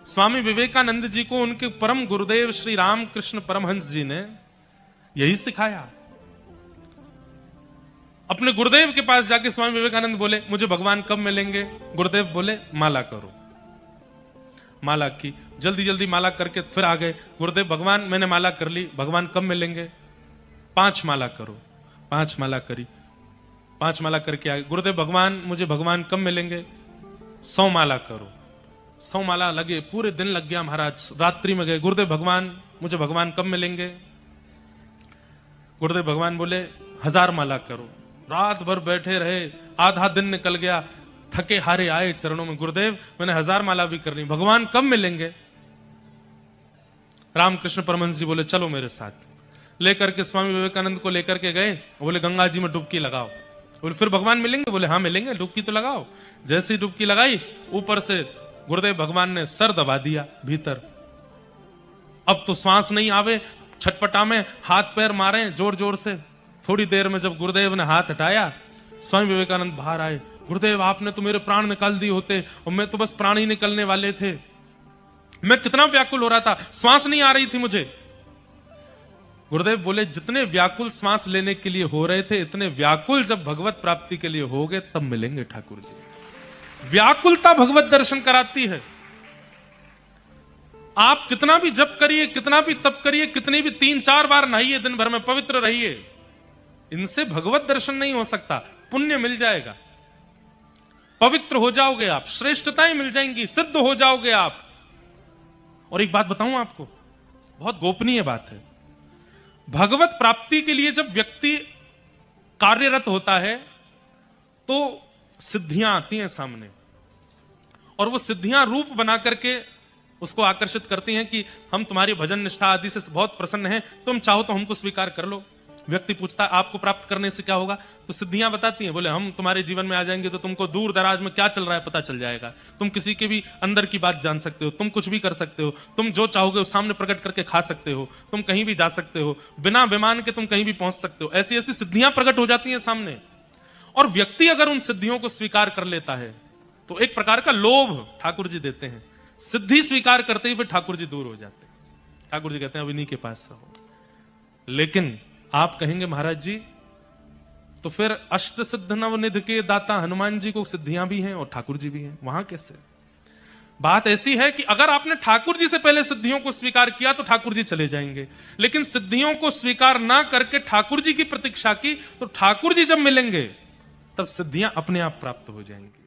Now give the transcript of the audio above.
स्वामी विवेकानंद जी को उनके परम गुरुदेव श्री रामकृष्ण परमहंस जी ने यही सिखाया। अपने गुरुदेव के पास जाके स्वामी विवेकानंद बोले मुझे भगवान कब मिलेंगे? गुरुदेव बोले माला करो। माला की, जल्दी जल्दी माला करके फिर आ गए। गुरुदेव भगवान मैंने माला कर ली, भगवान कब मिलेंगे? 5 माला करो। 5 माला करी, 5 माला करके आ गए। गुरुदेव भगवान मुझे भगवान कब मिलेंगे? 100 माला करो। 100 माला लगे, पूरे दिन लग गया महाराज। रात्रि में गए, गुरुदेव भगवान मुझे भगवान कब मिलेंगे? गुरुदेव भगवान बोले 1000 माला करो। रात भर बैठे रहे, आधा दिन निकल गया, थके हारे आए चरणों में, गुरुदेव मैंने 1000 माला भी कर ली, भगवान कब मिलेंगे? रामकृष्ण परमहंस जी बोले चलो मेरे साथ। लेकर के स्वामी विवेकानंद को लेकर के गए, बोले गंगा जी में डुबकी लगाओ। बोले फिर भगवान मिलेंगे? बोले हाँ मिलेंगे, डुबकी तो लगाओ। जैसे ही डुबकी लगाई, ऊपर से गुरुदेव भगवान ने सर दबा दिया भीतर। अब तो श्वास नहीं आवे, छटपटा में हाथ पैर मारे जोर जोर से। थोड़ी देर में जब गुरुदेव ने हाथ हटाया, स्वामी विवेकानंद बाहर आए। गुरुदेव आपने तो मेरे प्राण निकाल दिए होते, और मैं तो बस प्राण ही निकलने वाले थे। मैं कितना व्याकुल हो रहा था, श्वास नहीं आ रही थी मुझे। गुरुदेव बोले जितने व्याकुल श्वास लेने के लिए हो रहे थे, इतने व्याकुल जब भगवत प्राप्ति के लिए हो गए तब मिलेंगे ठाकुर जी। व्याकुलता भगवत दर्शन कराती है। आप कितना भी जप करिए, कितना भी तप करिए, कितनी भी 3-4 बार नहाइए, दिन भर में पवित्र रहिए, इनसे भगवत दर्शन नहीं हो सकता। पुण्य मिल जाएगा, पवित्र हो जाओगे आप, श्रेष्ठताएं मिल जाएंगी, सिद्ध हो जाओगे आप। और एक बात बताऊं आपको, बहुत गोपनीय बात है। भगवत प्राप्ति के लिए जब व्यक्ति कार्यरत होता है तो सिद्धियां आती हैं सामने, और वो सिद्धियां रूप बना करके उसको आकर्षित करती हैं कि हम तुम्हारी भजन निष्ठा आदि से बहुत प्रसन्न हैं, तुम चाहो तो हमको स्वीकार कर लो। व्यक्ति पूछता है आपको प्राप्त करने से क्या होगा? तो सिद्धियां बताती हैं, बोले हम तुम्हारे जीवन में आ जाएंगे तो तुमको दूर दराज में क्या चल रहा है पता चल जाएगा, तुम किसी के भी अंदर की बात जान सकते हो, तुम कुछ भी कर सकते हो, तुम जो चाहोगे उस सामने प्रकट करके खा सकते हो, तुम कहीं भी जा सकते हो, बिना विमान के तुम कहीं भी पहुंच सकते हो। ऐसी ऐसी सिद्धियां प्रकट हो जाती हैं सामने। और व्यक्ति अगर उन सिद्धियों को स्वीकार कर लेता है तो एक प्रकार का लोभ ठाकुर जी देते हैं। सिद्धि स्वीकार करते ही फिर ठाकुर जी दूर हो जाते हैं। ठाकुर जी कहते हैं अब इन्हीं के पास रहो। लेकिन आप कहेंगे महाराज जी तो फिर अष्ट सिद्ध नवनिधि के दाता हनुमान जी को सिद्धियां भी हैं और ठाकुर जी भी हैं, वहां कैसे? बात ऐसी है कि अगर आपने ठाकुर जी से पहले सिद्धियों को स्वीकार किया तो ठाकुर जी चले जाएंगे, लेकिन सिद्धियों को स्वीकार ना करके ठाकुर जी की प्रतीक्षा की तो ठाकुर जी जब मिलेंगे तब सिद्धियां अपने आप प्राप्त हो जाएंगी।